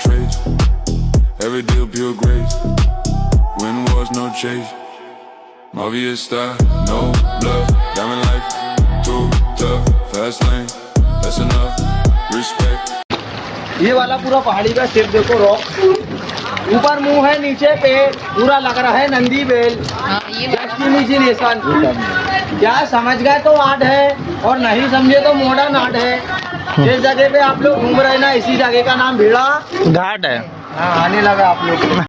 trace. Every deal pure grace. Win wars, no chase. Obvious style, no bluff. Diamond life, too tough. Fast lane, that's enough. Respect. ये वाला पूरा पहाड़ी का shape देखो, rock ऊपर मुंह है, नीचे पे पूरा लग रहा है नंदी बेल। डेस्टिनेशन क्या समझ गए तो आर्ट है, और नहीं समझे तो मॉडर्न आर्ट है। जिस जगह पे आप लोग घूम रहे हैं ना, इसी जगह का नाम भीड़ा घाट है। हाँ, आने लगा आप लोग को।